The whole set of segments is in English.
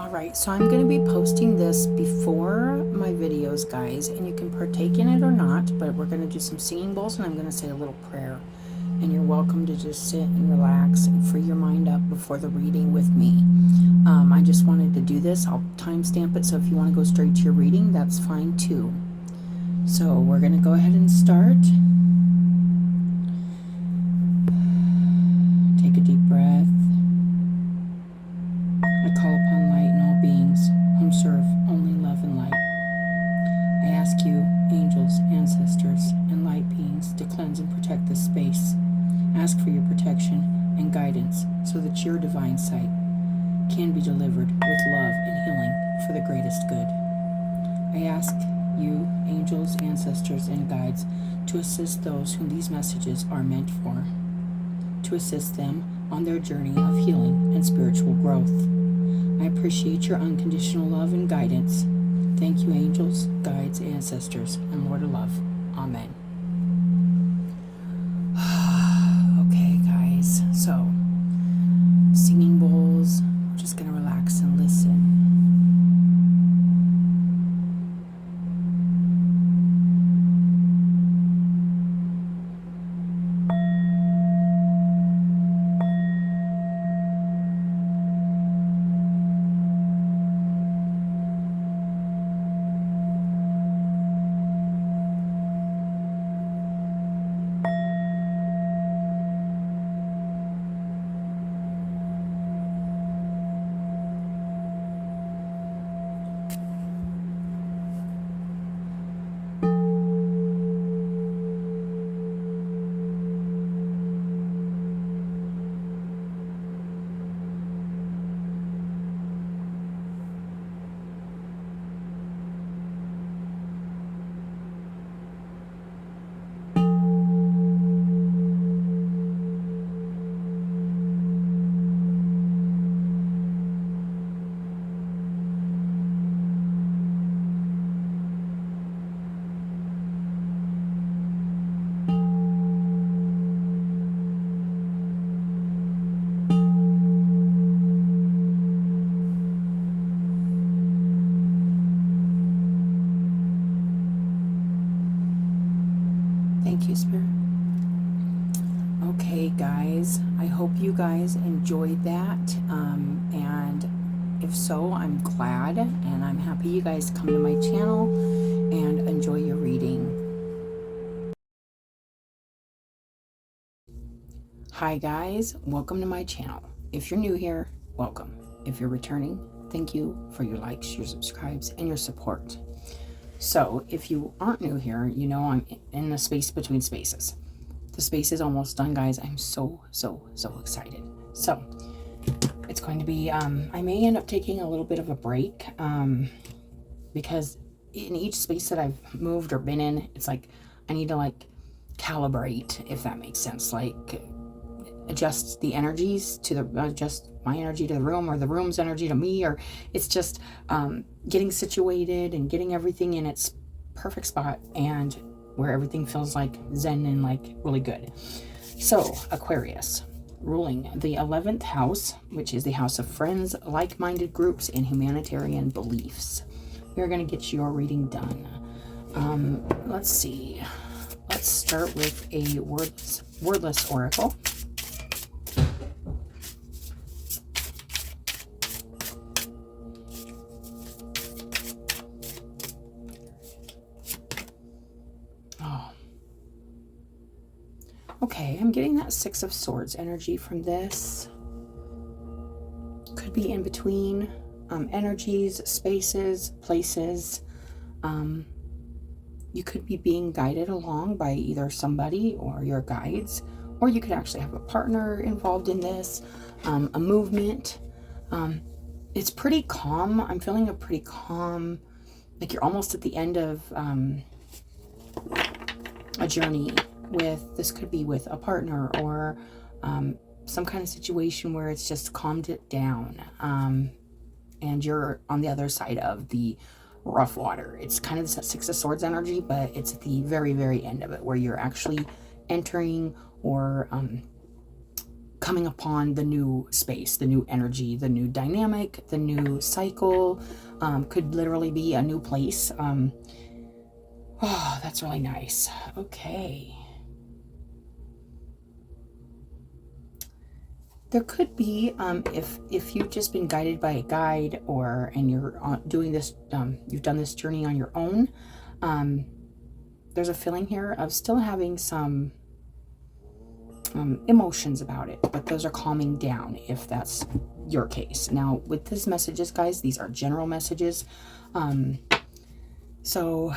Alright, so I'm going to be posting this before my videos, guys, and you can partake in it or not, but we're going to do some singing bowls and I'm going to say a little prayer. And you're welcome to just sit and relax and free your mind up before the reading with me. I just wanted to do this. I'll timestamp it, so if you want to go straight to your reading, that's fine too. So we're going to go ahead and start. Take a deep breath. I call upon light and all beings whom serve only love and light. I ask you, angels, ancestors, and light beings, to cleanse and protect this space. Ask for your protection and guidance so that your divine sight can be delivered with love and healing for the greatest good. I ask you, angels, ancestors, and guides, to assist those whom these messages are meant for, to assist them on their journey of healing and spiritual growth. I appreciate your unconditional love and guidance. Thank you, angels, guides, ancestors, and Lord of Love. Amen. Okay, guys, so singing bowls. I'm just going to relax and listen. Thank you, Spirit. Okay, guys, I hope you guys enjoyed that. And if so, I'm glad, and I'm happy you guys come to my channel and enjoy your reading. Hi, guys, welcome to my channel. If you're new here, welcome. If you're returning, thank you for your likes, your subscribes, and your support. So if you aren't new here, you know I'm in the space between spaces. The space is almost done, guys. I'm so excited. So it's going to be, I may end up taking a little bit of a break because in each space that I've moved or been in, it's like I need to like calibrate, if that makes sense, like adjust the energies to the, adjust my energy to the room or the room's energy to me, or it's just getting situated and getting everything in its perfect spot and where everything feels like zen and like really good. So Aquarius, ruling the 11th house, which is the house of friends, like-minded groups, and humanitarian beliefs. We're going to get your reading done. Let's see. Let's start with a wordless oracle. Okay, I'm getting that Six of Swords energy from this. Could be in between energies, spaces, places. You could be being guided along by either somebody or your guides, or you could actually have a partner involved in this, a movement. It's pretty calm. I'm feeling a pretty calm, like you're almost at the end of a journey. With this could be with a partner or some kind of situation where it's just calmed it down, and you're on the other side of the rough water. It's kind of the Six of Swords energy, but it's at the very end of it where you're actually entering or coming upon the new space, the new energy, the new dynamic, the new cycle. Could literally be a new place. Oh, that's really nice. Okay. There could be, if you've just been guided by a guide, and you're doing this, you've done this journey on your own, there's a feeling here of still having some emotions about it, but those are calming down if that's your case. Now, with these messages, guys, these are general messages. So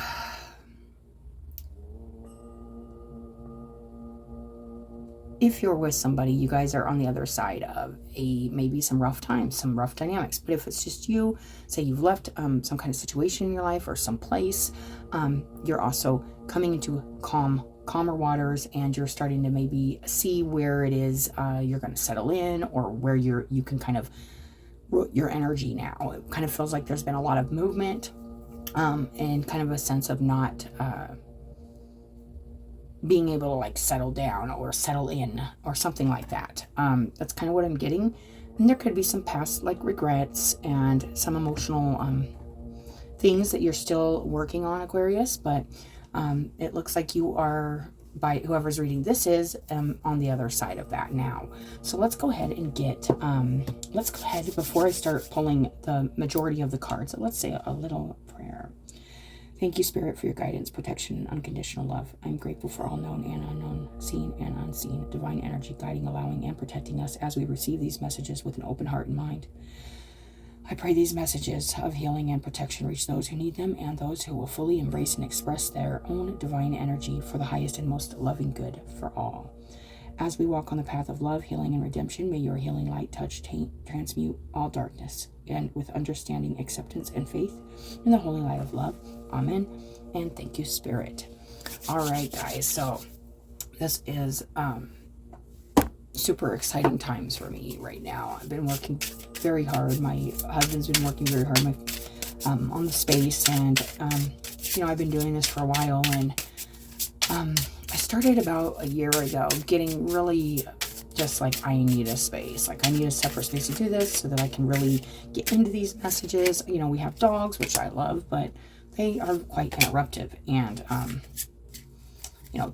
if you're with somebody, you guys are on the other side of maybe some rough times, some rough dynamics. But if it's just you, say you've left some kind of situation in your life or some place, you're also coming into calmer waters, and you're starting to maybe see where it is you're going to settle in, or where you can kind of root your energy now. It kind of feels like there's been a lot of movement, and kind of a sense of not being able to like settle down or settle in or something like that. That's kind of what I'm getting. And there could be some past like regrets and some emotional things that you're still working on, Aquarius, but it looks like you are, by whoever's reading this is, on the other side of that now. So let's go ahead and get, before I start pulling the majority of the cards, let's say a little prayer. Thank you, Spirit, for your guidance, protection, and unconditional love. I'm grateful for all known and unknown, seen and unseen, divine energy guiding, allowing, and protecting us as we receive these messages with an open heart and mind. I pray these messages of healing and protection reach those who need them, and those who will fully embrace and express their own divine energy for the highest and most loving good for all. As we walk on the path of love, healing, and redemption, may your healing light touch, transmute all darkness, and with understanding, acceptance, and faith in the holy light of love. Amen. And thank you, Spirit. All right, guys. So this is super exciting times for me right now. I've been working very hard. My husband's been working very hard on the space, and I've been doing this for a while, and I started about a year ago getting really just like, I need a space. Like, I need a separate space to do this so that I can really get into these messages. We have dogs, which I love, but they are quite interruptive and,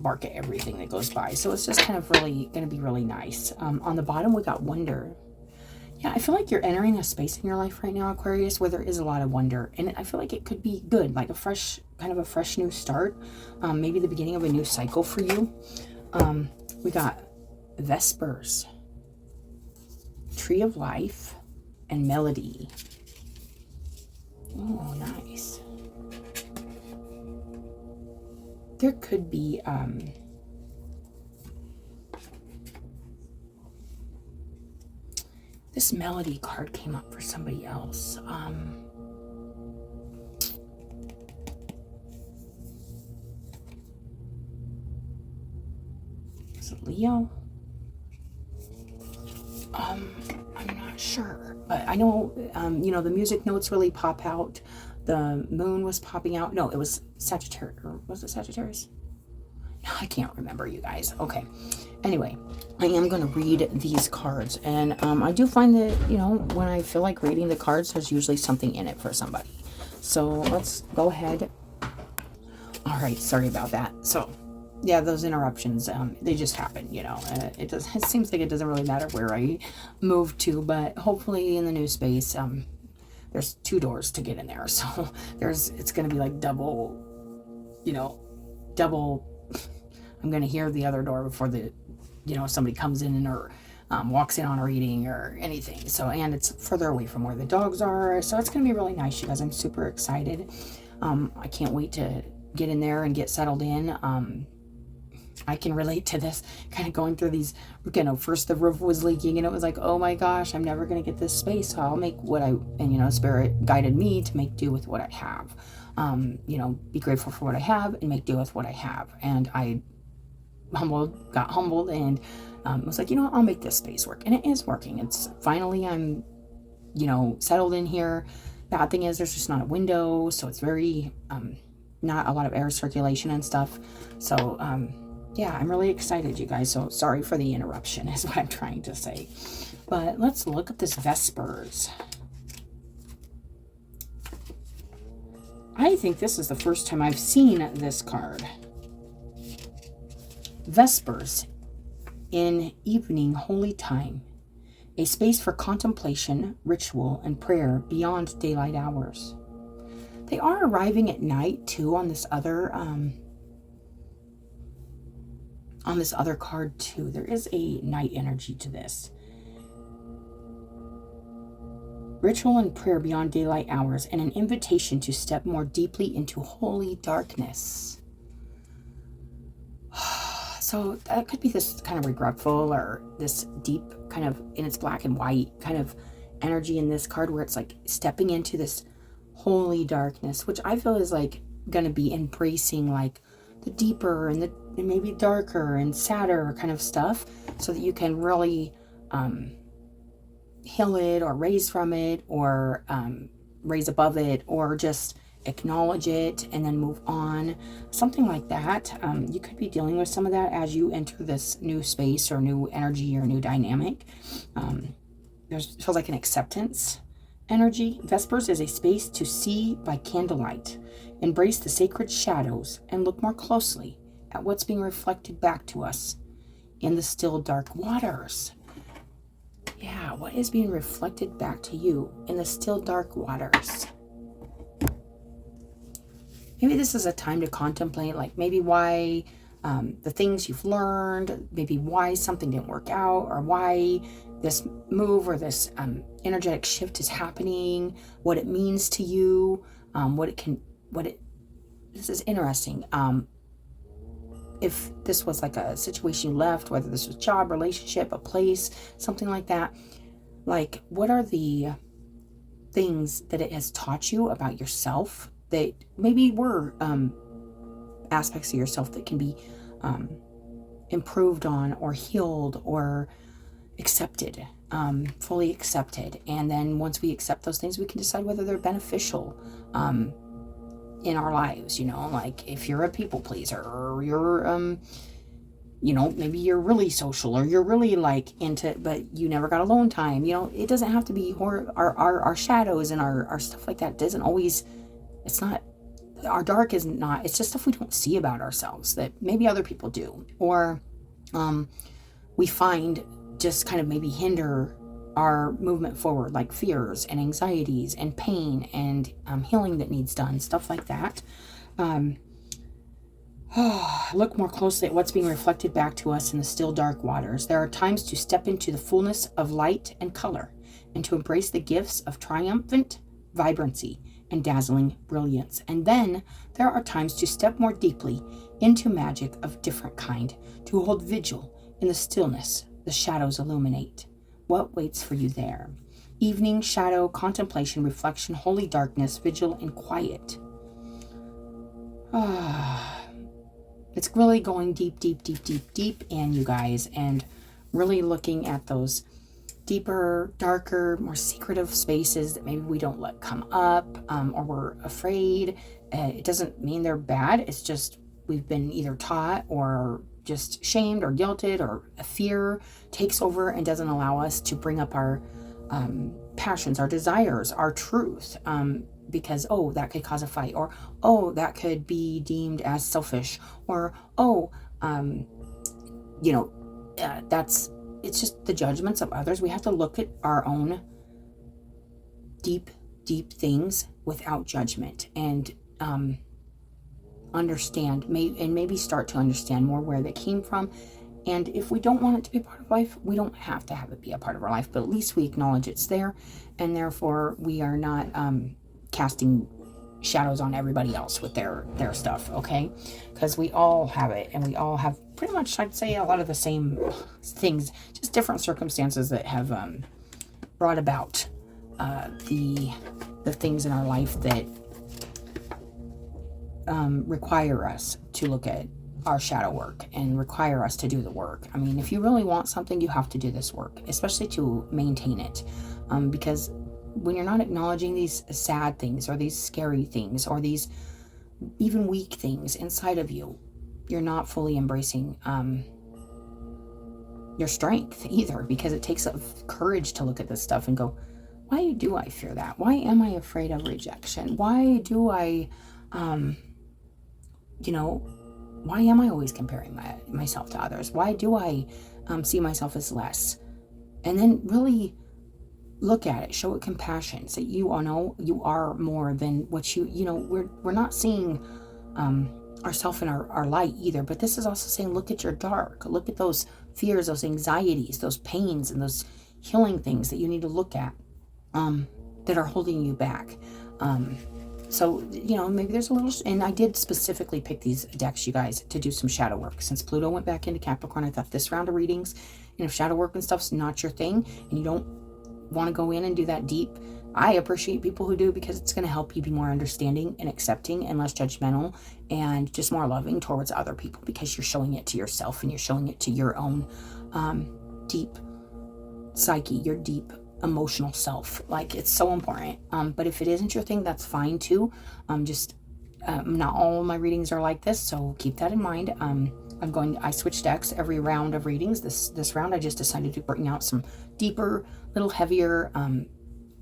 bark at everything that goes by. So it's just kind of really going to be really nice. On the bottom, we got wonder. Yeah, I feel like you're entering a space in your life right now, Aquarius, where there is a lot of wonder. And I feel like it could be good, like a fresh new start. Maybe the beginning of a new cycle for you. We got Vespers, Tree of Life, and Melody. Oh, nice. There could be this Melody card came up for somebody else. Is it Leo? I'm not sure, but I know, the music notes really pop out. The moon was popping out. No, it was Sagittarius. Or was it Sagittarius? I can't remember, you guys. Okay. Anyway, I am going to read these cards. And I do find that, when I feel like reading the cards, there's usually something in it for somebody. So let's go ahead. All right. Sorry about that. So, yeah, those interruptions, they just happen, It seems like it doesn't really matter where I move to, but hopefully in the new space, there's 2 doors to get in there. So it's going to be like double, I'm going to hear the other door before somebody comes in or walks in on a reading or anything. So, and it's further away from where the dogs are. So it's going to be really nice, you guys. I'm super excited. I can't wait to get in there and get settled in. I can relate to this, kind of going through these, first the roof was leaking and it was like, oh my gosh, I'm never going to get this space. So I'll make Spirit guided me to make do with what I have. Be grateful for what I have and make do with what I have. And I got humbled and was like, I'll make this space work. And it is working. It's finally, I'm, settled in here. Bad thing is there's just not a window. So it's very, not a lot of air circulation and stuff. So, yeah, I'm really excited, you guys. So sorry for the interruption is what I'm trying to say. But let's look at this Vespers. I think this is the first time I've seen this card. Vespers, in evening holy time, a space for contemplation, ritual, and prayer beyond daylight hours. They are arriving at night too on this other card too. There is a night energy to this. Ritual and prayer beyond daylight hours, and an invitation to step more deeply into holy darkness. So that could be this kind of regretful or this deep kind of, and it's black and white kind of energy in this card where it's like stepping into this holy darkness, which I feel is like going to be embracing like the deeper and maybe darker and sadder kind of stuff, so that you can really heal it or raise from it or raise above it or just acknowledge it and then move on, something like that. You could be dealing with some of that as you enter this new space or new energy or new dynamic. Feels like an acceptance energy. Vespers is a space to see by candlelight, embrace the sacred shadows, and look more closely at what's being reflected back to us in the still dark waters. Yeah, what is being reflected back to you in the still dark waters? Maybe this is a time to contemplate, like maybe why the things you've learned, maybe why something didn't work out, or why this move or this energetic shift is happening, what it means to you, this is interesting. If this was like a situation you left, whether this was job, relationship, a place, something like that, like what are the things that it has taught you about yourself that maybe were aspects of yourself that can be improved on or healed or accepted, fully accepted. And then once we accept those things, we can decide whether they're beneficial in our lives, like if you're a people pleaser or you're, maybe you're really social or you're really like into, but you never got alone time. It doesn't have to be our shadows and our stuff like that doesn't always, it's not, our dark is not, it's just stuff we don't see about ourselves that maybe other people do, or we find just kind of maybe hinder our movement forward, like fears and anxieties and pain and healing that needs done, stuff like that. Look more closely at what's being reflected back to us in the still dark waters. There are times to step into the fullness of light and color and to embrace the gifts of triumphant vibrancy and dazzling brilliance. And then there are times to step more deeply into magic of different kind, to hold vigil in the stillness the shadows illuminate. What waits for you there? Evening, shadow, contemplation, reflection, holy darkness, vigil, and quiet. It's really going deep, deep, deep, deep, deep in, you guys, and really looking at those deeper, darker, more secretive spaces that maybe we don't let come up, or we're afraid. It doesn't mean they're bad. It's just we've been either taught or just shamed or guilted, or a fear takes over and doesn't allow us to bring up our passions, our desires, our truth, because, that could cause a fight, or, that could be deemed as selfish, or, it's just the judgments of others. We have to look at our own deep, deep things without judgment and understand, and maybe start to understand more where they came from. And if we don't want it to be a part of life, we don't have to have it be a part of our life, but at least we acknowledge it's there, and therefore we are not casting shadows on everybody else with their stuff, okay? Because we all have it, and we all have pretty much, I'd say, a lot of the same things, just different circumstances that have brought about the things in our life that require us to look at our shadow work and require us to do the work. I mean, if you really want something, you have to do this work, especially to maintain it, because when you're not acknowledging these sad things or these scary things or these even weak things inside of you, you're not fully embracing your strength either, because it takes courage to look at this stuff and go, why do I fear that? Why am I afraid of rejection? Why do I, why am I always comparing myself to others? Why do I see myself as less? And then really look at it, show it compassion, say you are more than what we're not seeing ourselves in our light either, but this is also saying, look at your dark, look at those fears, those anxieties, those pains, and those healing things that you need to look at that are holding you back. So, maybe there's a little, and I did specifically pick these decks, you guys, to do some shadow work. Since Pluto went back into Capricorn, I thought this round of readings, if shadow work and stuff's not your thing, and you don't want to go in and do that deep, I appreciate people who do, because it's going to help you be more understanding and accepting and less judgmental and just more loving towards other people, because you're showing it to yourself and you're showing it to your own deep psyche, your deep emotional self. Like, it's so important. But if it isn't your thing, that's fine too. Not all of my readings are like this, so keep that in mind. I switch decks every round of readings. This round I just decided to bring out some deeper, little heavier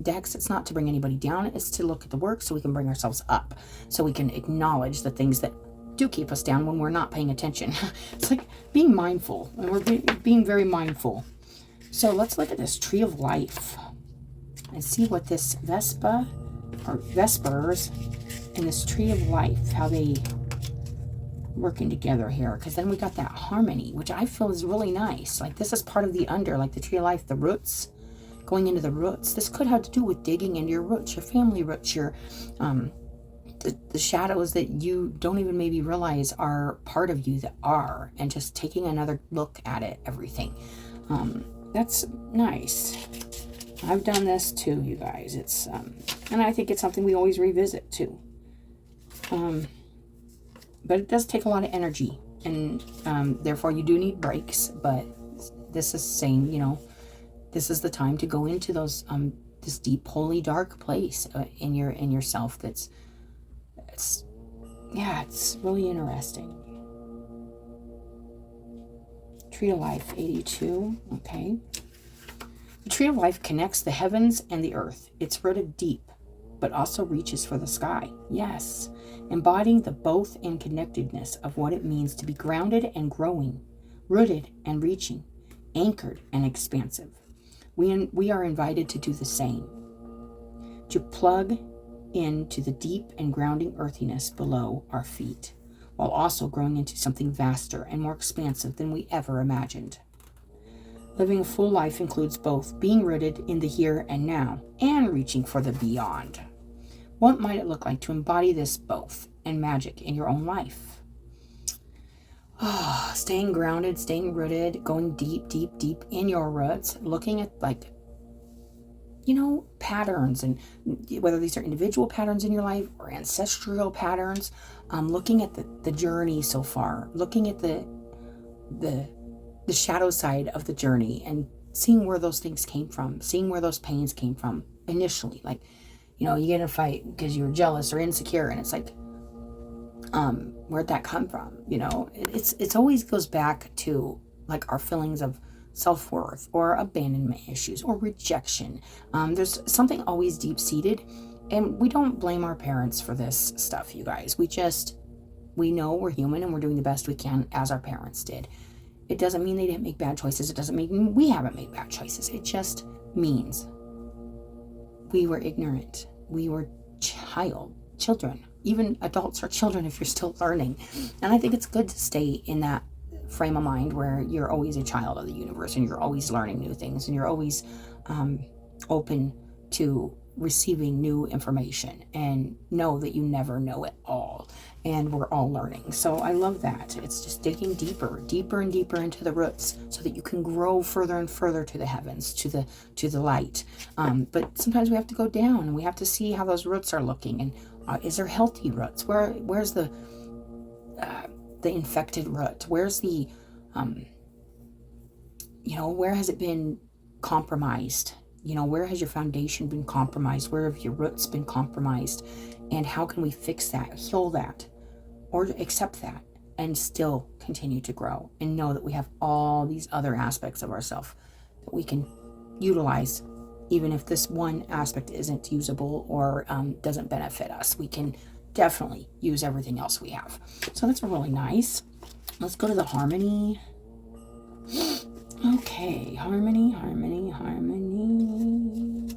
decks. It's not to bring anybody down, it's to look at the work so we can bring ourselves up, so we can acknowledge the things that do keep us down when we're not paying attention. It's like being mindful, and we're being very mindful. So let's look at this Tree of Life and see what this Vespers and this Tree of Life, how they working together here, because then we got that harmony, which I feel is really nice. Like, this is part of the like the Tree of Life, the roots, going into the roots. This could have to do with digging into your roots, your family roots, your the shadows that you don't even maybe realize are part of you that are, and just taking another look at it, everything. That's nice. I've done this too, you guys. It's and I think it's something we always revisit too. But it does take a lot of energy, and therefore you do need breaks. But this is saying, this is the time to go into those this deep, holy, dark place in yourself. It's really interesting. Tree of Life 82. Okay. The Tree of Life connects the heavens and the earth. It's rooted deep, but also reaches for the sky. Yes. Embodying the both and connectedness of what it means to be grounded and growing, rooted and reaching, anchored and expansive. We are invited to do the same, to plug into the deep and grounding earthiness below our feet, while also growing into something vaster and more expansive than we ever imagined. Living a full life includes both being rooted in the here and now and reaching for the beyond. What might it look like to embody this both and magic in your own life? Staying grounded, staying rooted, going deep, deep, deep in your roots, looking at patterns, and whether these are individual patterns in your life or ancestral patterns, looking at the journey so far, looking at the shadow side of the journey, and seeing where those things came from, seeing where those pains came from initially. Like, you get in a fight because you're jealous or insecure, and it's like, where'd that come from? It's always goes back to like our feelings of self-worth or abandonment issues or rejection. There's something always deep-seated, and we don't blame our parents for this stuff, you guys. We know we're human and we're doing the best we can as our parents did. It doesn't mean they didn't make bad choices. It doesn't mean we haven't made bad choices. It just means we were ignorant. We were children. Even adults are children if you're still learning. And I think it's good to stay in that frame of mind where you're always a child of the universe, and you're always learning new things, and you're always open to receiving new information, and know that you never know it all, and we're all learning. So I love that. It's just digging deeper and deeper into the roots, so that you can grow further and further to the heavens, to the light. But sometimes we have to go down, and we have to see how those roots are looking, and is there healthy roots? Where's the infected root? Where's the where has it been compromised? Where has your foundation been compromised? Where have your roots been compromised? And how can we fix that, heal that, or accept that, and still continue to grow and know that we have all these other aspects of ourselves that we can utilize. Even if this one aspect isn't usable or doesn't benefit us, we can definitely use everything else we have. So that's really nice. Let's go to the harmony. Okay, harmony, harmony, harmony.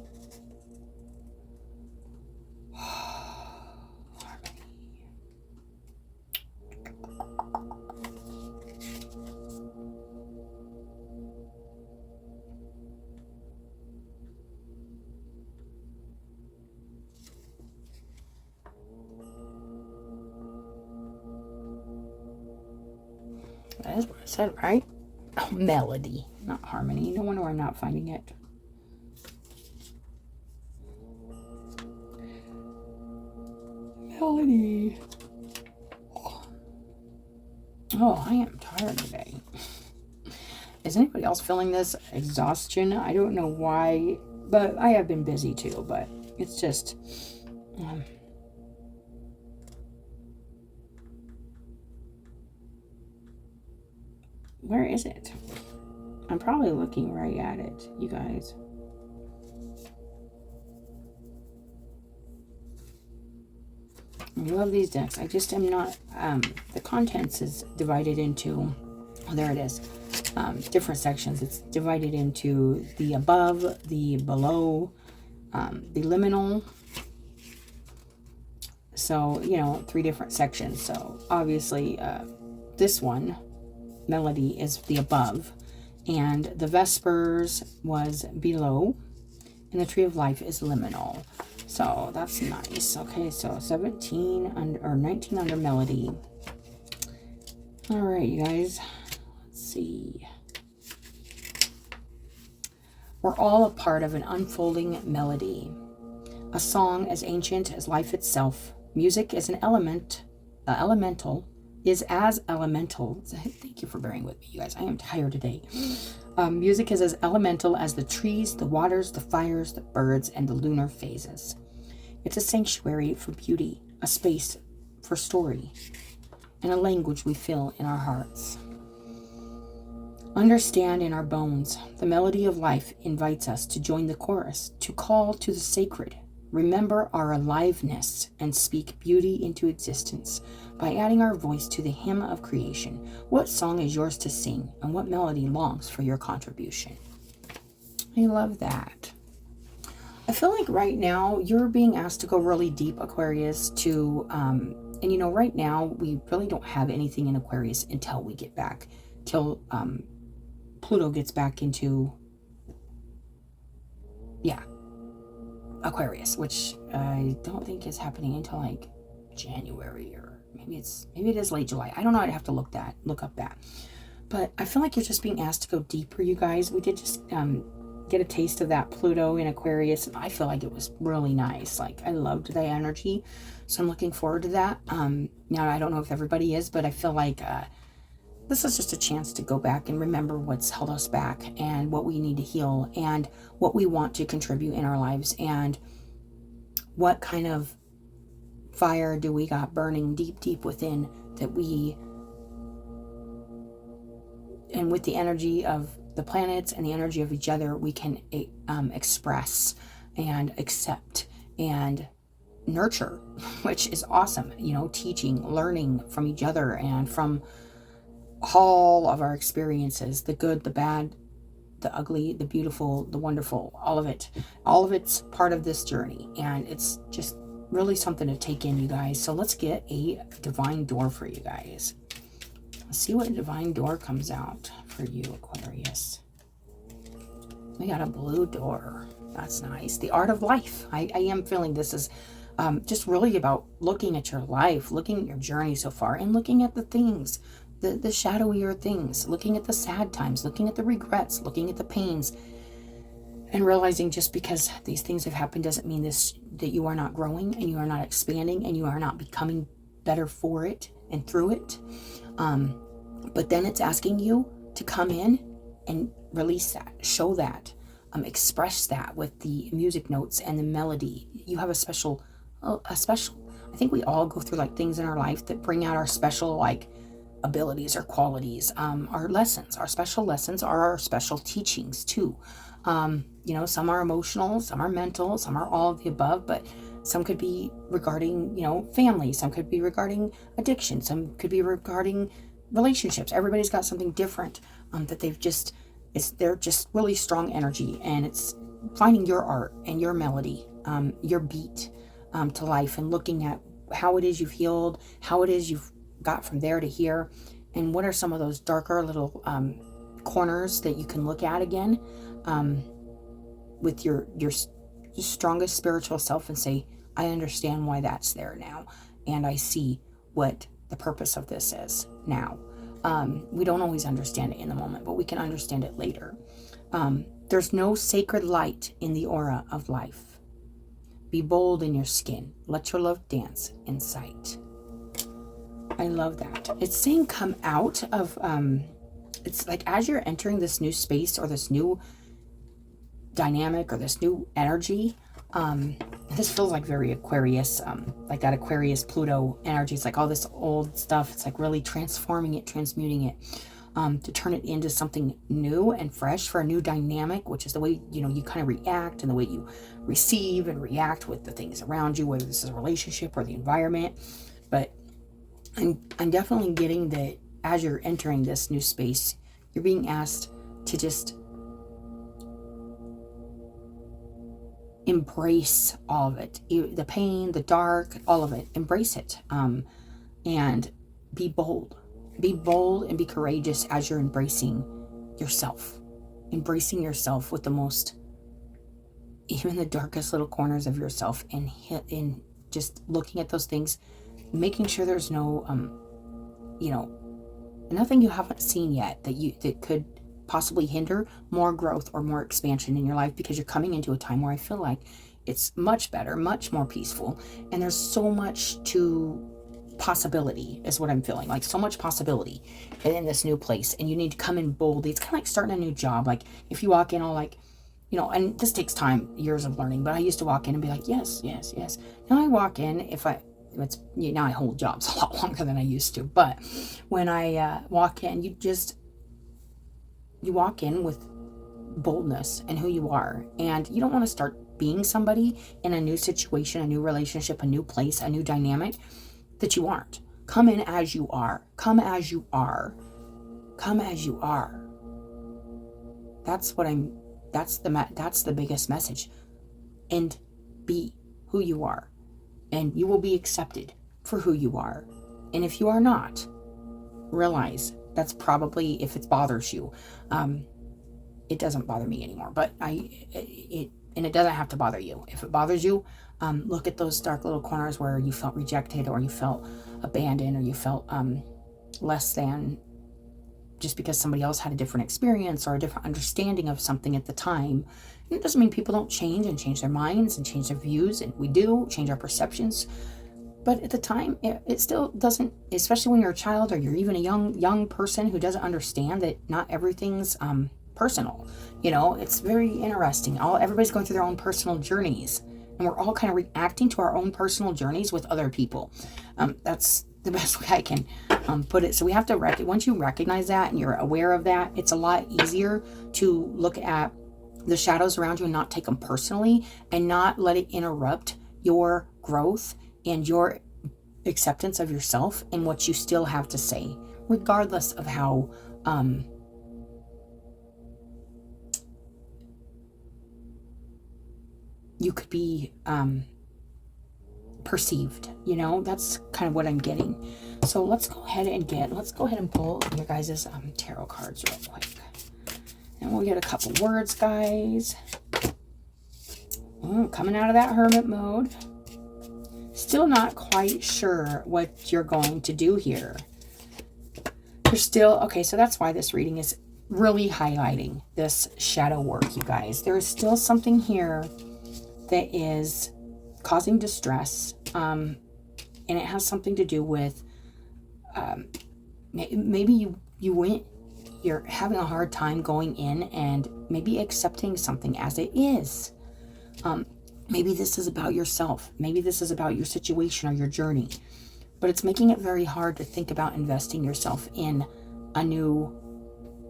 That is what I said, right? Oh, melody, not harmony. No wonder I'm not finding it. Melody. Oh, I am tired today. Is anybody else feeling this exhaustion? I don't know why, but I have been busy too, but it's just... where is it? I'm probably looking right at it, you guys. I love these decks. I just am not... the contents is divided into... oh, there it is. Different sections. It's divided into the above, the below, the liminal. So, you know, 3 different sections. So, obviously, this one... melody is the above, and the Vespers was below, and the Tree of Life is liminal. So that's nice. Okay, so 17 under or 19 under melody. All right, you guys. Let's see. We're all a part of an unfolding melody, a song as ancient as life itself. Music is an elemental. Is as elemental. Thank you for bearing with me, you guys. I am tired today. Music is as elemental as the trees, the waters, the fires, the birds, and the lunar phases. It's a sanctuary for beauty, a space for story, and a language we feel in our hearts. Understand in our bones, the melody of life invites us to join the chorus, to call to the sacred, remember our aliveness, and speak beauty into existence by adding our voice to the hymn of creation. What song is yours to sing, and what melody longs for your contribution? I love that. I feel like right now you're being asked to go really deep, Aquarius, to, and you know, right now we really don't have anything in Aquarius until we get back, till Pluto gets back into, Aquarius, which I don't think is happening until like January, or maybe it is late July. I don't know. I'd have to look up that. But I feel like you're just being asked to go deeper, you guys. We did just get a taste of that Pluto in Aquarius, and I feel like it was really nice. Like, I loved the energy, so I'm looking forward to that. Now, I don't know if everybody is, but I feel like this is just a chance to go back and remember what's held us back and what we need to heal and what we want to contribute in our lives and what kind of fire do we got burning deep, deep within that we, and with the energy of the planets and the energy of each other, we can express and accept and nurture, which is awesome. You know, teaching, learning from each other and from all of our experiences, the good, the bad, the ugly, the beautiful, the wonderful, all of it's part of this journey, and it's just really something to take in, you guys. So let's get a divine door for you guys. Let's see what divine door comes out for you, Aquarius. We got a blue door. That's nice. The art of life. I am feeling this is just really about looking at your life, looking at your journey so far, and looking at the things, the shadowier things, looking at the sad times, looking at the regrets, looking at the pains, and realizing just because these things have happened doesn't mean that you are not growing and you are not expanding and you are not becoming better for it and through it. But then it's asking you to come in and release that, show that, express that with the music notes and the melody. You have a special, I think we all go through like things in our life that bring out our special, like, abilities or qualities, our lessons, our special lessons are our special teachings too. You know, some are emotional, some are mental, some are all of the above, but some could be regarding, you know, family, some could be regarding addiction, some could be regarding relationships. Everybody's got something different that they're just really strong energy, and it's finding your art and your melody, your beat to life, and looking at how it is you've healed, how it is you've got from there to here, and what are some of those darker little corners that you can look at again with your strongest spiritual self and say, I understand why that's there now, and I see what the purpose of this is now. We don't always understand it in the moment, but we can understand it later. There's no sacred light in the aura of life. Be bold in your skin. Let your love dance in sight. I love that. It's saying come out of, it's like as you're entering this new space or this new dynamic or this new energy, this feels like very Aquarius, like that Aquarius Pluto energy. It's like all this old stuff. It's like really transforming it, transmuting it, to turn it into something new and fresh for a new dynamic, which is the way, you know, you kind of react and the way you receive and react with the things around you, whether this is a relationship or the environment. But I'm definitely getting that as you're entering this new space, you're being asked to just embrace all of it, the pain, the dark, all of it. Embrace it, and be bold and be courageous as you're embracing yourself with the most, even the darkest little corners of yourself, and just looking at those things, making sure there's no you know, nothing you haven't seen yet that could possibly hinder more growth or more expansion in your life, because you're coming into a time where I feel like it's much better, much more peaceful, and there's so much to possibility is what I'm feeling, like so much possibility in this new place, and you need to come in boldly. It's kind of like starting a new job. Like if you walk in all like, you know, and this takes time, years of learning, but I used to walk in and be like, yes. Now I walk in, now I hold jobs a lot longer than I used to, but when I walk in, you walk in with boldness and who you are, and you don't want to start being somebody in a new situation, a new relationship, a new place, a new dynamic that you aren't. Come in as you are. Come as you are. Come as you are. That's the biggest message. And be who you are, and you will be accepted for who you are. And if you are not, realize that's probably, if it bothers you, it doesn't bother me anymore, but it doesn't have to bother you. If it bothers you, look at those dark little corners where you felt rejected, or you felt abandoned, or you felt less than, just because somebody else had a different experience or a different understanding of something at the time. And it doesn't mean people don't change and change their minds and change their views, and we do change our perceptions. But at the time, it still doesn't, especially when you're a child or you're even a young person who doesn't understand that not everything's personal. You know, it's very interesting. Everybody's going through their own personal journeys, and we're all kind of reacting to our own personal journeys with other people. That's the best way I can put it. So we have to once you recognize that and you're aware of that, it's a lot easier to look at the shadows around you and not take them personally, and not let it interrupt your growth and your acceptance of yourself and what you still have to say, regardless of how you could be perceived. You know, that's kind of what I'm getting. So let's go ahead and pull your guys' tarot cards real quick, and we'll get a couple words, guys. Coming out of that hermit mode. Still not quite sure what you're going to do here. You're still, okay, so that's why this reading is really highlighting this shadow work, you guys. There is still something here that is causing distress, and it has something to do with, maybe you're having a hard time going in and maybe accepting something as it is. Maybe this is about yourself. Maybe this is about your situation or your journey. but it's making it very hard to think about investing yourself in a new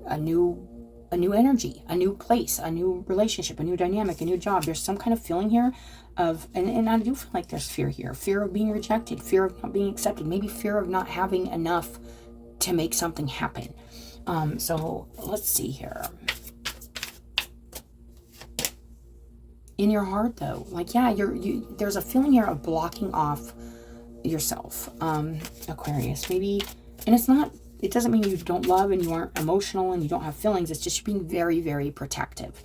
energy, a new place, a new relationship, a new dynamic, a new job. There's some kind of feeling here of, and I do feel like there's fear here, fear of being rejected, fear of not being accepted, maybe fear of not having enough to make something happen. So let's see here. In your heart though, like, yeah, there's a feeling here of blocking off yourself, Aquarius, maybe, and it doesn't mean you don't love and you aren't emotional and you don't have feelings. It's just you're being very, very protective,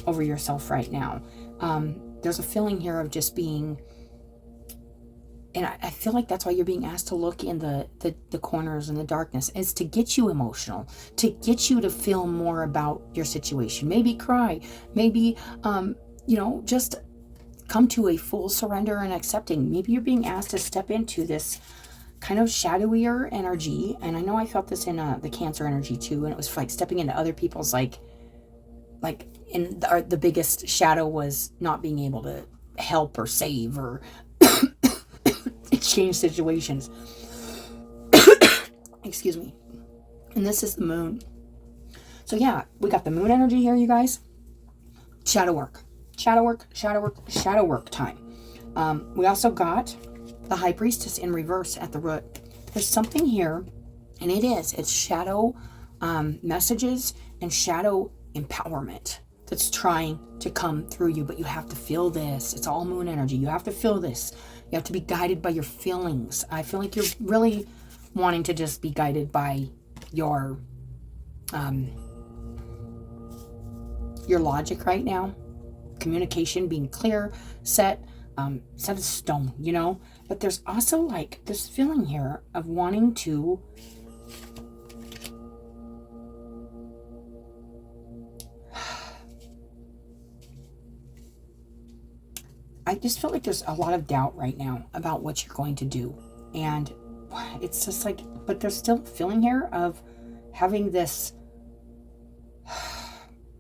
over yourself right now. There's a feeling here of just being, and I feel like that's why you're being asked to look in the corners and the darkness, is to get you emotional, to get you to feel more about your situation. Maybe cry, maybe, just come to a full surrender and accepting. Maybe you're being asked to step into this kind of shadowier energy. And I know I felt this in the Cancer energy too. And it was like stepping into other people's, like in the biggest shadow was not being able to help or save or change situations. Excuse me. And this is the moon. So yeah, we got the moon energy here, you guys. Shadow work time. We also got the High Priestess in reverse at the root. There's something here, and it's shadow messages and shadow empowerment that's trying to come through you, but you have to feel this. It's all moon energy. You have to feel this. You have to be guided by your feelings. I feel like you're really wanting to just be guided by your logic right now. Communication being clear, set in stone, But there's also like this feeling here of wanting to I just feel like there's a lot of doubt right now about what you're going to do. And it's just like, but there's still a feeling here of having this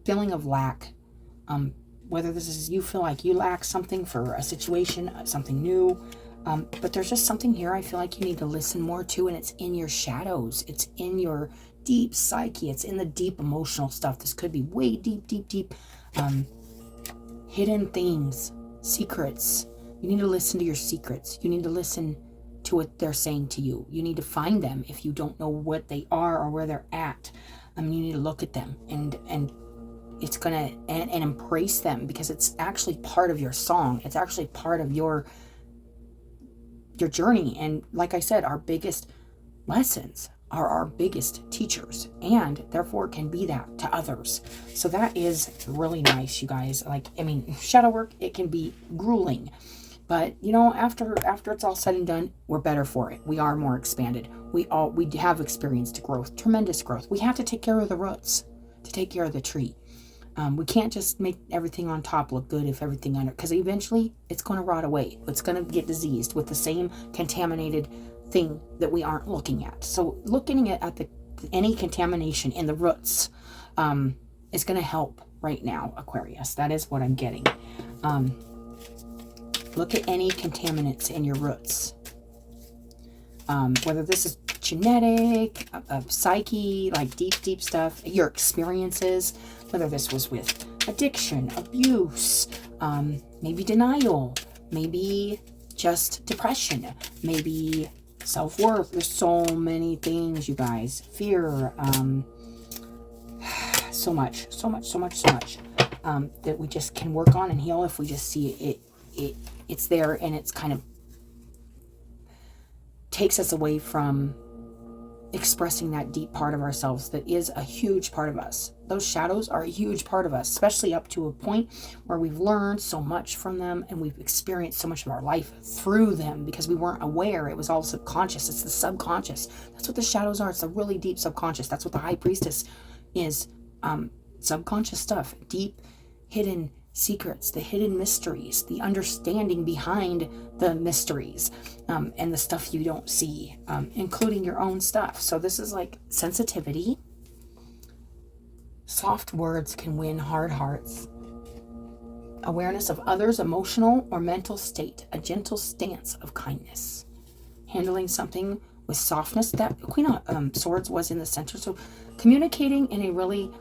feeling of lack. Whether this is you feel like you lack something for a situation, something new. But there's just something here I feel like you need to listen more to, and it's in your shadows. It's in your deep psyche. It's in the deep emotional stuff. This could be way deep, hidden things, secrets. You need to listen to your secrets. You need to listen to what they're saying to you. You need to find them if you don't know what they are or where they're at. You need to look at them and it's gonna and embrace them, because it's actually part of your song. It's actually part of your journey. And like I said, our biggest lessons are our biggest teachers, and therefore can be that to others. So that is really nice, you guys. Shadow work, it can be grueling, but after it's all said and done, we're better for it. We are more expanded. We have experienced growth, tremendous growth. We have to take care of the roots to take care of the tree. We can't just make everything on top look good if everything under, because eventually it's going to rot away. It's going to get diseased with the same contaminated thing that we aren't looking at. So looking at any contamination in the roots is going to help right now, Aquarius. That is what I'm getting. Look at any contaminants in your roots. Whether this is genetic, psyche, like deep stuff, your experiences, whether this was with addiction, abuse, maybe denial, maybe just depression, maybe self-worth. There's so many things, you guys. Fear, so much that we just can work on and heal if we just see it's there, and it's kind of takes us away from expressing that deep part of ourselves that is a huge part of us. Those shadows are a huge part of us, especially up to a point where we've learned so much from them and we've experienced so much of our life through them because we weren't aware. It was all subconscious. It's the subconscious. That's what the shadows are. It's a really deep subconscious. That's what the High Priestess is. Subconscious stuff, deep hidden secrets, the hidden mysteries, the understanding behind the mysteries, and the stuff you don't see, including your own stuff. So this is like sensitivity. Soft words can win hard hearts. Awareness of others' emotional or mental state, a gentle stance of kindness. handling something with softness. That Queen of Swords was in the center. So communicating in a really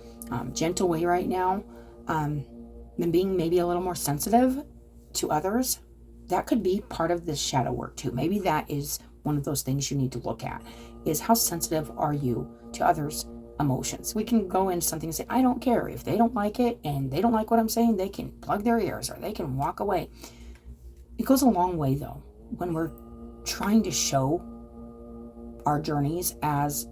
gentle way right now, and being maybe a little more sensitive to others, that could be part of this shadow work too. Maybe that is one of those things you need to look at, is how sensitive are you to others' emotions. We can go into something and say, I don't care. If they don't like it and they don't like what I'm saying, they can plug their ears or they can walk away. It goes a long way though, when we're trying to show our journeys as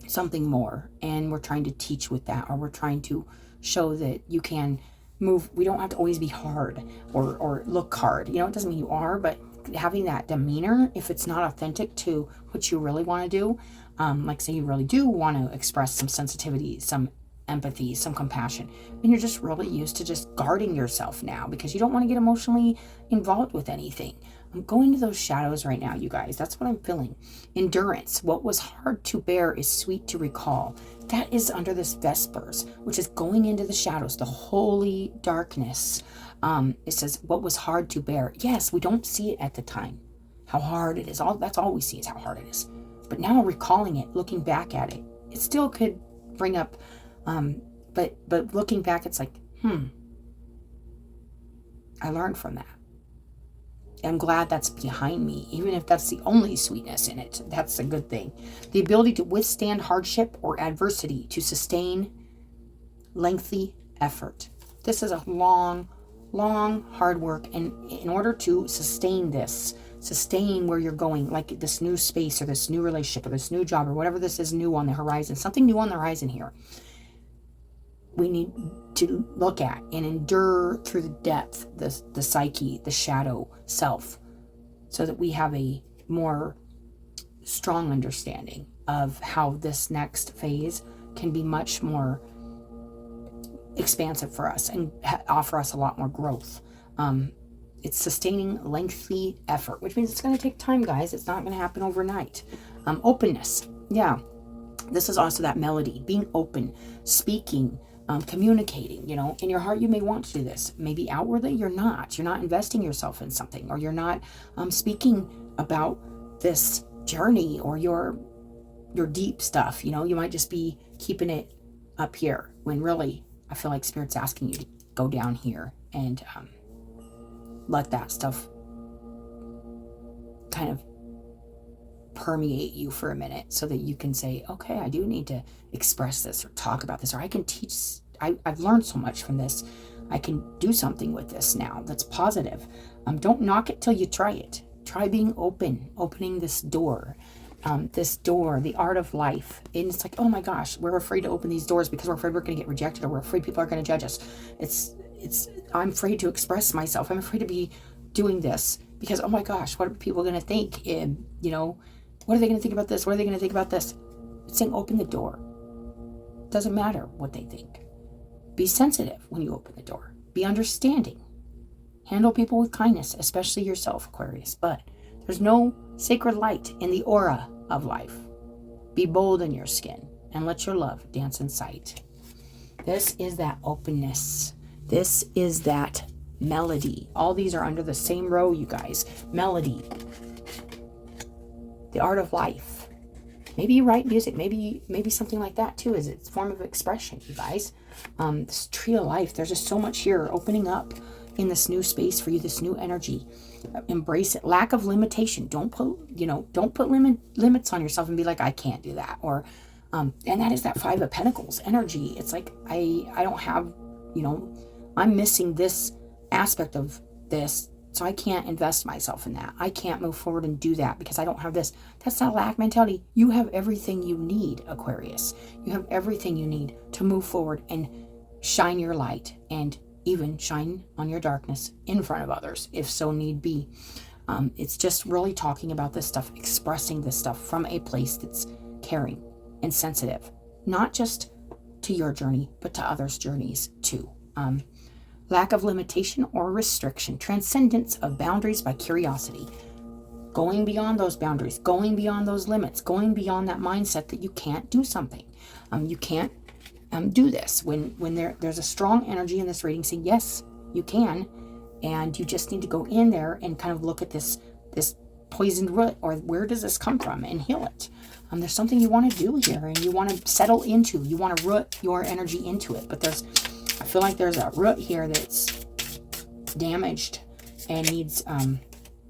something more, and we're trying to teach with that, or we're trying to show that you can move. We don't have to always be hard or look hard. You know, it doesn't mean you are, but having that demeanor, if it's not authentic to what you really want to do, like say you really do want to express some sensitivity, some empathy, some compassion, and you're just really used to just guarding yourself now because you don't want to get emotionally involved with anything. I'm going to those shadows right now, you guys. That's what I'm feeling. Endurance. What was hard to bear is sweet to recall. That is under this Vespers, which is going into the shadows, the holy darkness. It says, what was hard to bear. Yes, we don't see it at the time, how hard it is. That's all we see is how hard it is. But now recalling it, looking back at it, it still could bring up, but looking back, it's like, I learned from that. I'm glad that's behind me, even if that's the only sweetness in it. That's a good thing. The ability to withstand hardship or adversity, to sustain lengthy effort. This is a long, hard work. And in order to sustain this, sustain where you're going, like this new space or this new relationship or this new job or whatever this is new on the horizon, something new on the horizon here, we need to look at and endure through the depth, the psyche, the shadow self, so that we have a more strong understanding of how this next phase can be much more expansive for us and offer us a lot more growth. It's sustaining lengthy effort, which means it's going to take time, guys. It's not going to happen overnight. Openness. Yeah. This is also that melody, being open, speaking, communicating. You know, in your heart, you may want to do this. Maybe outwardly, you're not investing yourself in something, or you're not speaking about this journey or your deep stuff. You know, you might just be keeping it up here when really, I feel like Spirit's asking you to go down here and let that stuff kind of permeate you for a minute, so that you can say, okay, I do need to express this or talk about this, or I can teach. I've learned so much from this. I can do something with this now that's positive. Don't knock it till you try it. Try being opening this door, the art of life. And it's like, oh my gosh, we're afraid to open these doors because we're afraid we're going to get rejected, or we're afraid people are going to judge us. I'm afraid to express myself. I'm afraid to be doing this because, oh my gosh, what are people going to think? And, you know, what are they going to think about this? What are they going to think about this? It's saying open the door. Doesn't matter what they think. Be sensitive when you open the door. Be understanding. Handle people with kindness, especially yourself, Aquarius. But there's no sacred light in the aura of life. Be bold in your skin and let your love dance in sight. This is that openness. This is that melody. All these are under the same row, you guys. Melody. The art of life. Maybe you write music. Maybe something like that too is its form of expression, you guys. This tree of life. There's just so much here opening up in this new space for you, this new energy. Embrace it. Lack of limitation. Don't put limits on yourself and be like, I can't do that. Or and that is that Five of Pentacles energy. It's like I don't have, I'm missing this aspect of this, so I can't invest myself in that. I can't move forward and do that because I don't have this. That's not lack mentality. You have everything you need, Aquarius. You have everything you need to move forward and shine your light, and even shine on your darkness in front of others, if so need be. It's just really talking about this stuff, expressing this stuff from a place that's caring and sensitive, not just to your journey, but to others' journeys too. Lack of limitation or restriction, transcendence of boundaries by curiosity, going beyond those boundaries, going beyond those limits, going beyond that mindset that you can't do something. You can't do this. When there's a strong energy in this reading saying, yes, you can, and you just need to go in there and kind of look at this poisoned root, or where does this come from, and heal it. There's something you want to do here, and you want to settle into. You want to root your energy into it. But I feel like there's a root here that's damaged and needs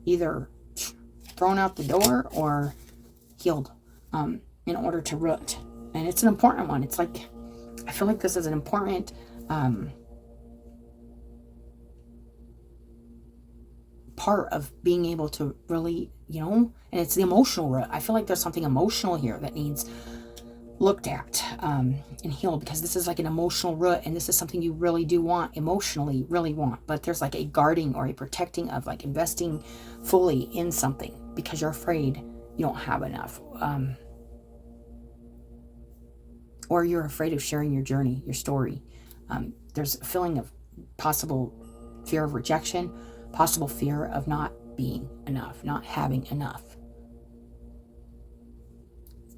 either thrown out the door or healed in order to root. And it's an important one. It's like, I feel like this is an important part of being able to really, and it's the emotional root. I feel like there's something emotional here that needs looked at and healed, because this is like an emotional root, and this is something you really do want, emotionally really want, but there's like a guarding or a protecting of like investing fully in something because you're afraid you don't have enough, or you're afraid of sharing your journey, your story. There's a feeling of possible fear of rejection, possible fear of not being enough, not having enough.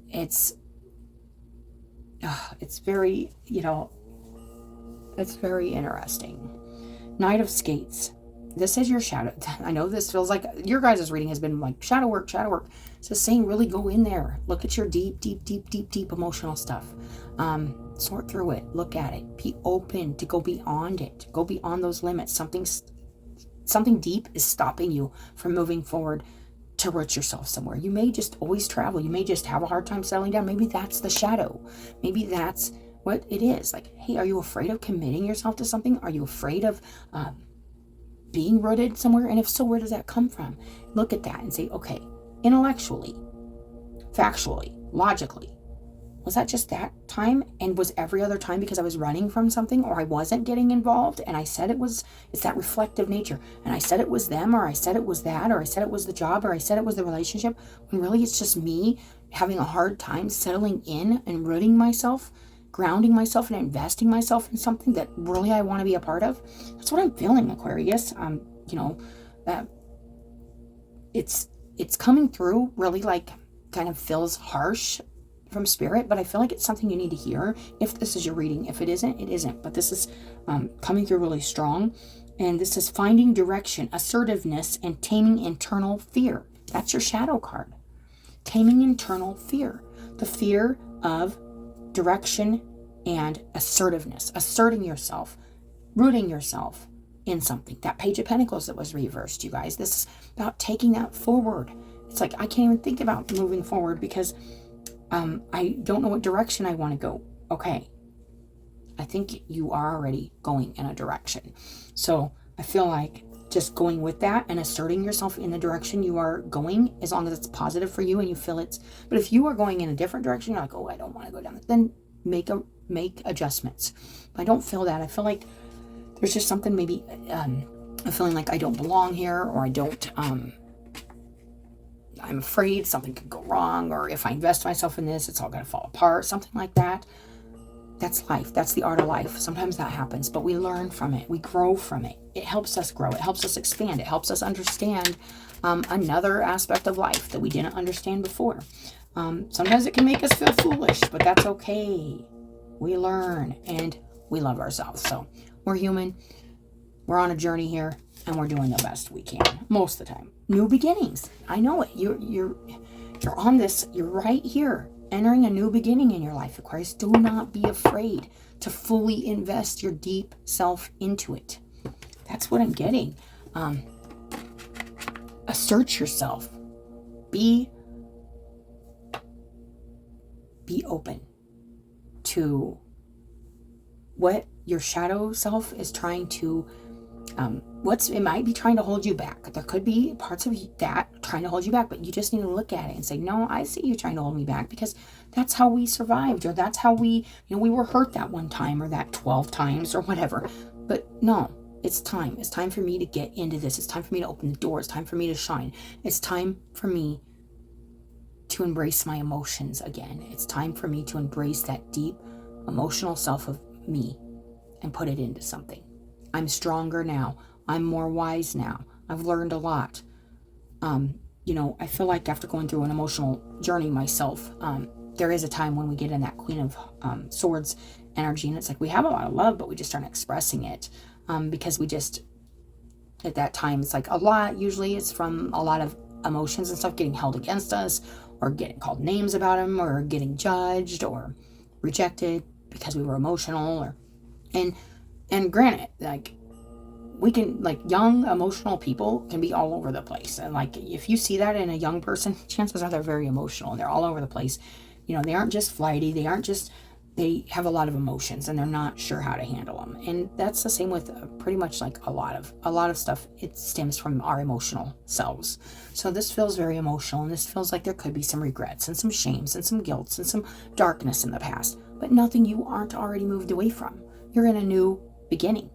It's very, it's very interesting. Knight of Skates. This is your shadow. I know this feels like your guys' reading has been like shadow work. It's just saying, really go in there. Look at your deep emotional stuff. Sort through it. Look at it. Be open to go beyond it. Go beyond those limits. Something deep is stopping you from moving forward to root yourself somewhere. You may just always travel. You may just have a hard time settling down. Maybe that's the shadow. Maybe that's what it is. Like, hey, are you afraid of committing yourself to something? Are you afraid of being rooted somewhere? And if so, where does that come from? Look at that and say, okay, intellectually, factually, logically, was that just that time? And was every other time because I was running from something, or I wasn't getting involved? And I said it's that reflective nature. And I said it was them, or I said it was that, or I said it was the job, or I said it was the relationship, when really it's just me having a hard time settling in and rooting myself, grounding myself, and investing myself in something that really I want to be a part of. That's what I'm feeling, Aquarius. It's coming through really, like, kind of feels harsh from spirit, but I feel like it's something you need to hear if this is your reading. If it isn't, it isn't. But this is coming through really strong. And this is finding direction, assertiveness, and taming internal fear. That's your shadow card. Taming internal fear. The fear of direction and assertiveness. Asserting yourself. Rooting yourself in something. That Page of Pentacles that was reversed, you guys. This is about taking that forward. It's like, I can't even think about moving forward because I don't know what direction I want to go. Okay. I think you are already going in a direction. So I feel like just going with that and asserting yourself in the direction you are going, as long as it's positive for you and you feel it's, but if you are going in a different direction, you're like, oh, I don't want to go down that, then make adjustments. I don't feel that. I feel like there's just something, maybe a feeling like I don't belong here, or I don't, I'm afraid something could go wrong, or if I invest myself in this, it's all going to fall apart, something like that. That's life. That's the art of life. Sometimes that happens, but we learn from it. We grow from it. It helps us grow. It helps us expand. It helps us understand another aspect of life that we didn't understand before. Sometimes it can make us feel foolish, but that's okay. We learn and we love ourselves. So we're human. We're on a journey here, and we're doing the best we can most of the time. New beginnings. I know it. You're on this. You're right here, entering a new beginning in your life, Aquarius. Do not be afraid to fully invest your deep self into it. That's what I'm getting. Assert yourself. Be open to what your shadow self is trying to, it might be trying to hold you back. There could be parts of that trying to hold you back, but you just need to look at it and say, no, I see you trying to hold me back, because that's how we survived, or that's how we were hurt that one time, or that 12 times, or whatever. But no, it's time. It's time for me to get into this. It's time for me to open the door. It's time for me to shine. It's time for me to embrace my emotions again. It's time for me to embrace that deep emotional self of me and put it into something. I'm stronger now. I'm more wise now. I've learned a lot. I feel like after going through an emotional journey myself, there is a time when we get in that Queen of Swords energy, and it's like we have a lot of love, but we just aren't expressing it because we just, at that time, it's like a lot, usually it's from a lot of emotions and stuff getting held against us, or getting called names about them, or getting judged or rejected because we were emotional, or and granted, like, we can, like, young emotional people can be all over the place, and like, if you see that in a young person, chances are they're very emotional and they're all over the place. You know, they aren't just flighty, they have a lot of emotions and they're not sure how to handle them. And that's the same with pretty much like a lot of stuff. It stems from our emotional selves. So this feels very emotional, and this feels like there could be some regrets and some shames and some guilts and some darkness in the past, but nothing you aren't already moved away from. You're in a new beginning.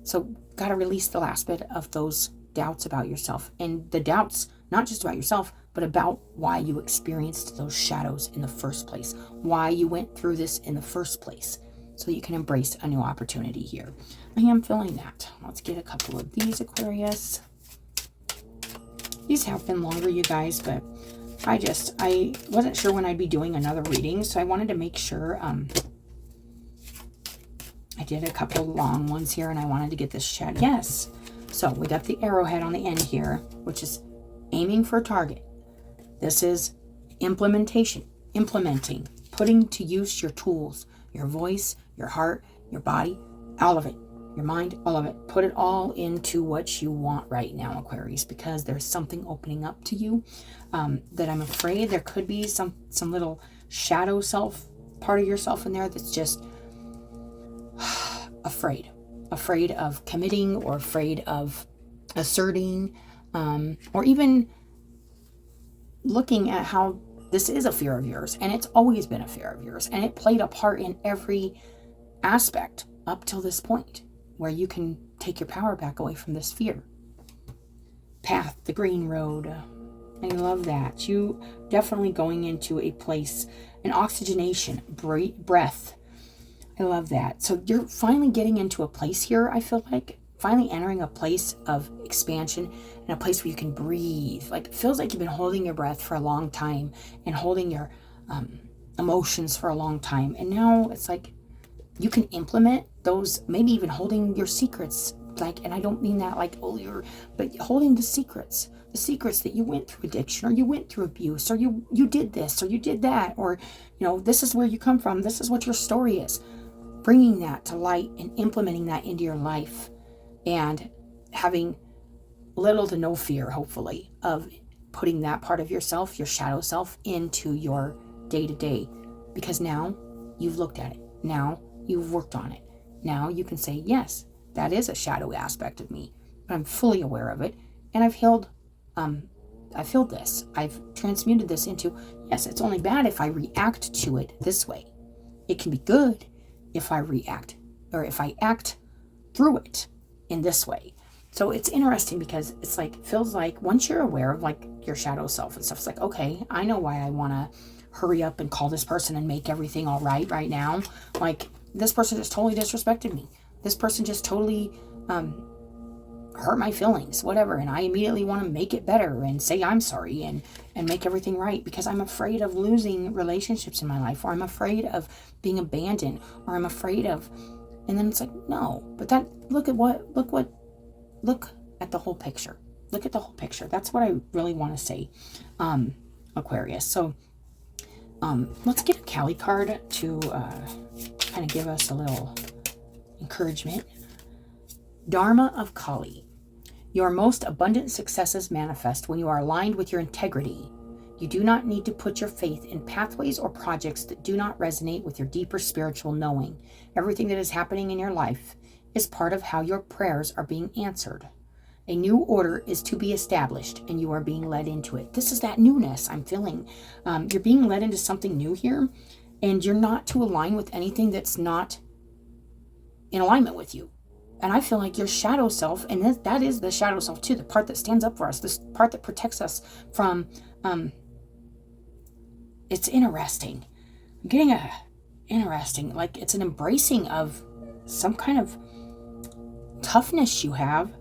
So got to release the last bit of those doubts about yourself, and the doubts not just about yourself, but about why you experienced those shadows in the first place, why you went through this in the first place, so you can embrace a new opportunity here. I am feeling that. Let's get a couple of these, Aquarius. These have been longer, you guys, but I wasn't sure when I'd be doing another reading, so I wanted to make sure I did a couple long ones here, and I wanted to get this chat. Yes. So we got the arrowhead on the end here, which is aiming for a target. This is implementing, putting to use your tools, your voice, your heart, your body, all of it, your mind, all of it. Put it all into what you want right now, Aquarius, because there's something opening up to you that I'm afraid there could be some little shadow self, part of yourself in there that's just afraid of committing, or afraid of asserting, or even looking at how this is a fear of yours, and it's always been a fear of yours, and it played a part in every aspect up till this point where you can take your power back away from this fear. Path, the green road. I love that. You definitely going into a place, an oxygenation, breath. I love that. So you're finally getting into a place here, I feel like, finally entering a place of expansion, and a place where you can breathe. Like, it feels like you've been holding your breath for a long time and holding your emotions for a long time. And now it's like you can implement those, maybe even holding your secrets. Like, and I don't mean that like, but holding the secrets that you went through addiction, or you went through abuse, or you did this, or you did that, or, you know, this is where you come from. This is what your story is. Bringing that to light and implementing that into your life, and having little to no fear, hopefully, of putting that part of yourself, your shadow self, into your day-to-day. Because now you've looked at it. Now you've worked on it. Now you can say, yes, that is a shadow aspect of me, but I'm fully aware of it, and I've healed this. I've transmuted this into, yes, it's only bad if I react to it this way. It can be good if I react, or if I act through it in this way. So it's interesting, because it's like, feels like once you're aware of like your shadow self and stuff, it's like, okay, I know why I want to hurry up and call this person and make everything all right now. Like, this person just totally disrespected me. This person just totally hurt my feelings, whatever. And I immediately want to make it better and say I'm sorry and make everything right, because I'm afraid of losing relationships in my life, or I'm afraid of being abandoned, or I'm afraid of, and then it's like, no, but that, look at the whole picture. Look at the whole picture. That's what I really want to say, Aquarius. So let's get a Kali card to kind of give us a little encouragement. Dharma of Kali. Your most abundant successes manifest when you are aligned with your integrity. You do not need to put your faith in pathways or projects that do not resonate with your deeper spiritual knowing. Everything that is happening in your life is part of how your prayers are being answered. A new order is to be established, and you are being led into it. This is that newness I'm feeling. You're being led into something new here, and you're not to align with anything that's not in alignment with you. And I feel like your shadow self, and that is the shadow self too, the part that stands up for us, this part that protects us from, it's interesting. I'm getting interesting, like it's an embracing of some kind of toughness you have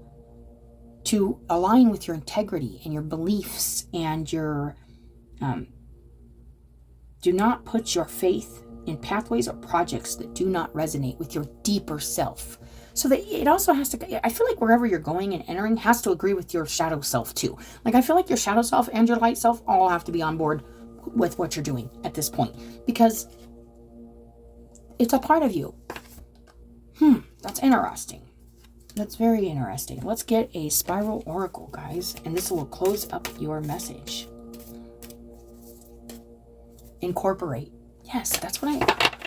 to align with your integrity and your beliefs and your, do not put your faith in pathways or projects that do not resonate with your deeper self. So that it also has to, I feel like wherever you're going and entering has to agree with your shadow self too. Like I feel like your shadow self and your light self all have to be on board with what you're doing at this point, because it's a part of you. That's interesting. That's very interesting. Let's get a spiral oracle, guys, and this will close up your message. Incorporate. Yes, that's what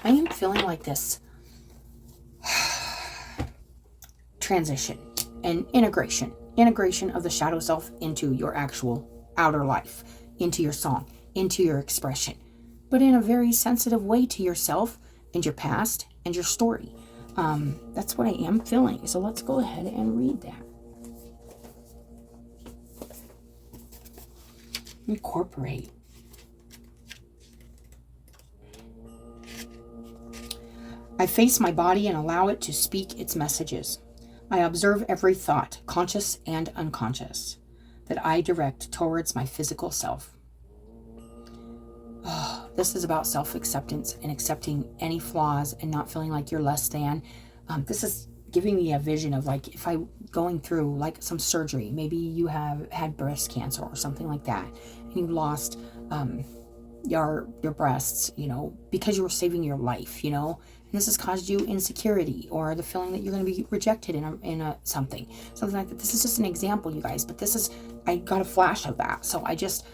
I am feeling, like this transition and integration of the shadow self into your actual outer life, into your song, into your expression, but in a very sensitive way to yourself and your past and your story. That's what I am feeling. So let's go ahead and read that. Incorporate. I face my body and allow it to speak its messages. I observe every thought, conscious and unconscious, that I direct towards my physical self. Oh, this is about self-acceptance and accepting any flaws and not feeling like you're less than. This is giving me a vision of, like, if I'm going through like some surgery, maybe you have had breast cancer or something like that, and you lost your breasts, you know, because you were saving your life, you know, and this has caused you insecurity or the feeling that you're going to be rejected in a something like that. This is just an example, you guys, but this is, I got a flash of that. So I just,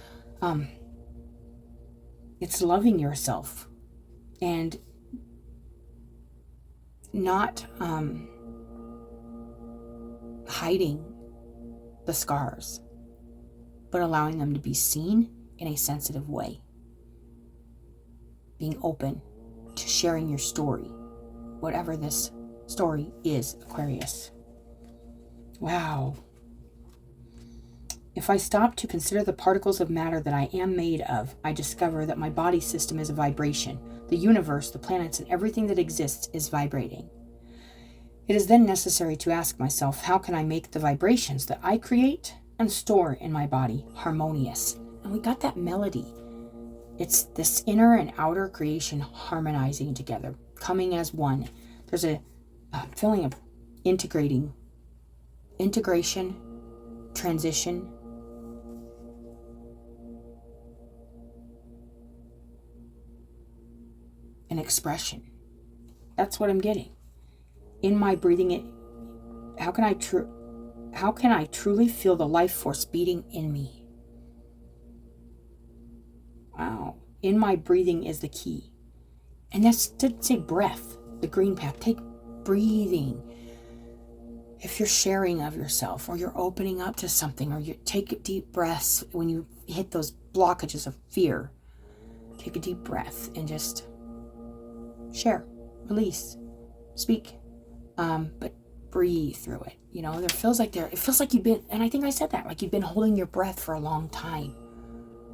it's loving yourself and not hiding the scars, but allowing them to be seen in a sensitive way. Being open to sharing your story, whatever this story is, Aquarius. Wow. If I stop to consider the particles of matter that I am made of, I discover that my body system is a vibration. The universe, the planets, and everything that exists is vibrating. It is then necessary to ask myself, how can I make the vibrations that I create and store in my body harmonious? And we got that melody. It's this inner and outer creation harmonizing together, coming as one. There's a feeling of integration, transition, and expression. That's what I'm getting. In my breathing, how can I truly feel the life force beating in me? Wow. In my breathing is the key. And that's to say breath, the green path. Take breathing. If you're sharing of yourself, or you're opening up to something, or you take deep breaths when you hit those blockages of fear, take a deep breath and just share, release, speak, but breathe through it. You know, it feels like you've been, and I think I said that, like you've been holding your breath for a long time.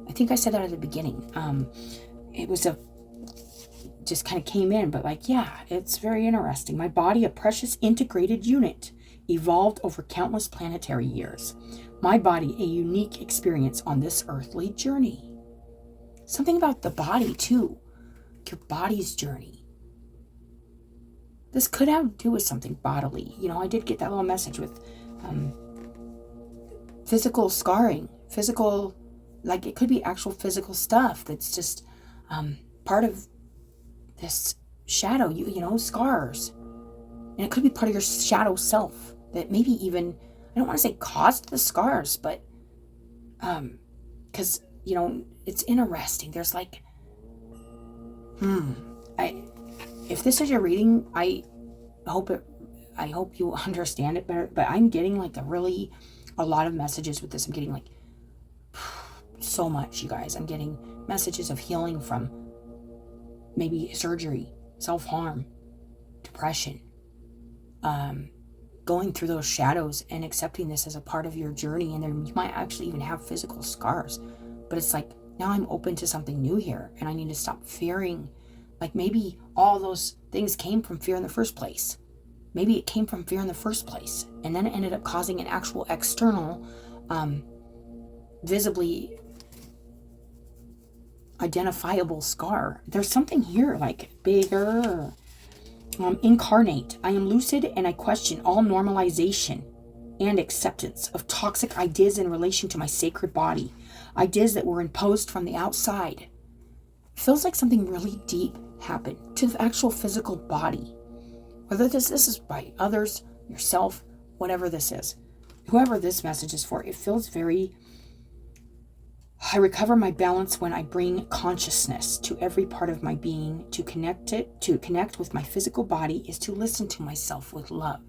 I think I said that at the beginning. It was just kind of came in, but like, yeah, it's very interesting. My body, a precious integrated unit, evolved over countless planetary years. My body, a unique experience on this earthly journey. Something about the body too, your body's journey. This could have to do with something bodily. You know, I did get that little message with physical scarring, physical, like it could be actual physical stuff that's just part of this shadow, you know, scars. And it could be part of your shadow self that maybe even, I don't want to say caused the scars, but because, you know, it's interesting. There's like, if this is your reading, I hope you understand it better, but I'm getting like a lot of messages with this. I'm getting like so much, you guys. I'm getting messages of healing from maybe surgery, self-harm, depression, going through those shadows and accepting this as a part of your journey. And then you might actually even have physical scars, but it's like, now I'm open to something new here, and I need to stop fearing. Like maybe all those things came from fear in the first place. Maybe it came from fear in the first place, and then it ended up causing an actual external, visibly identifiable scar. There's something here like bigger. Incarnate. I am lucid and I question all normalization and acceptance of toxic ideas in relation to my sacred body. Ideas that were imposed from the outside. It feels like something really deep happened to the actual physical body. Whether this is by others, yourself, whatever this is. Whoever this message is for, it feels very... I recover my balance when I bring consciousness to every part of my being. To connect with my physical body is to listen to myself with love.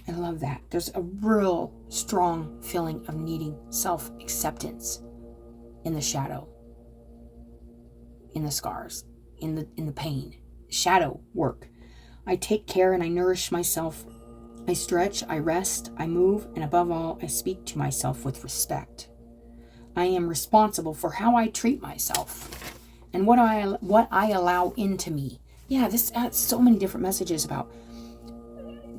I love that. There's a real strong feeling of needing self-acceptance in the shadow, in the scars, in the pain. Shadow work. I take care and I nourish myself. I stretch, I rest, I move, and above all, I speak to myself with respect. I am responsible for how I treat myself and what I allow into me. Yeah, this has so many different messages about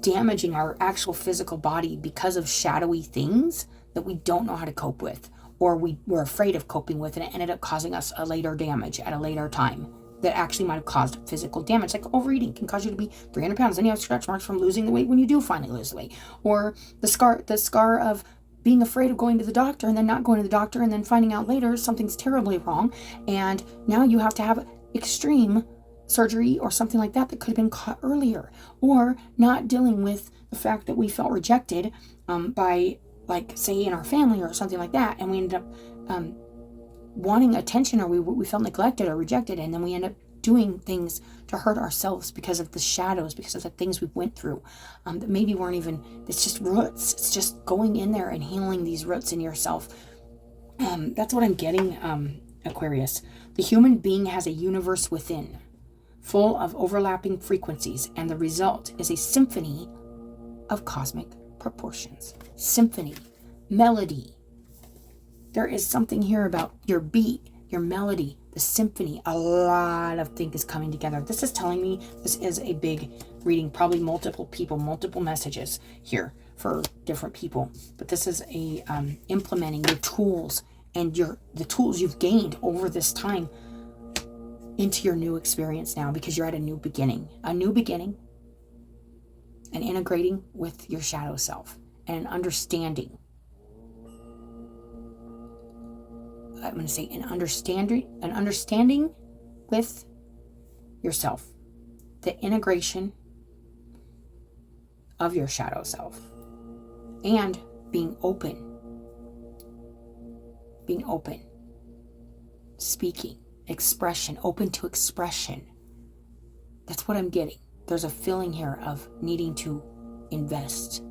damaging our actual physical body because of shadowy things that we don't know how to cope with, or we're afraid of coping with, and it ended up causing us a later damage at a later time that actually might have caused physical damage. Like overeating can cause you to be 300 pounds. Then you have stretch marks from losing the weight when you do finally lose the weight. Or the scar of being afraid of going to the doctor and then not going to the doctor and then finding out later something's terribly wrong. And now you have to have extreme surgery or something like that could have been caught earlier. Or not dealing with the fact that we felt rejected by, like, say, in our family or something like that. And we ended up wanting attention, or we felt neglected or rejected, and then we end up doing things to hurt ourselves because of the shadows, because of the things we went through that maybe weren't even, it's just roots. It's just going in there and healing these roots in yourself. That's what I'm getting, Aquarius. The human being has a universe within, full of overlapping frequencies, and the result is a symphony of cosmic proportions. Symphony, melody. There is something here about your beat, your melody, the symphony. A lot of things coming together. This is telling me this is a big reading, probably multiple people, multiple messages here for different people. But this is a implementing your tools and the tools you've gained over this time into your new experience now, because you're at a new beginning, and integrating with your shadow self and an understanding. I'm going to say an understanding with yourself, the integration of your shadow self, and being open, speaking, expression, open to expression. That's what I'm getting. There's a feeling here of needing to invest,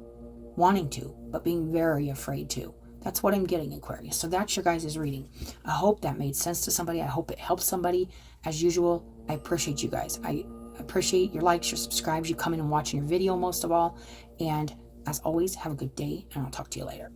wanting to, but being very afraid to. That's what I'm getting, Aquarius. So that's your guys' reading. I hope that made sense to somebody. I hope it helps somebody. As usual, I appreciate you guys. I appreciate your likes, your subscribes, you coming and watching your video most of all. And as always, have a good day, and I'll talk to you later.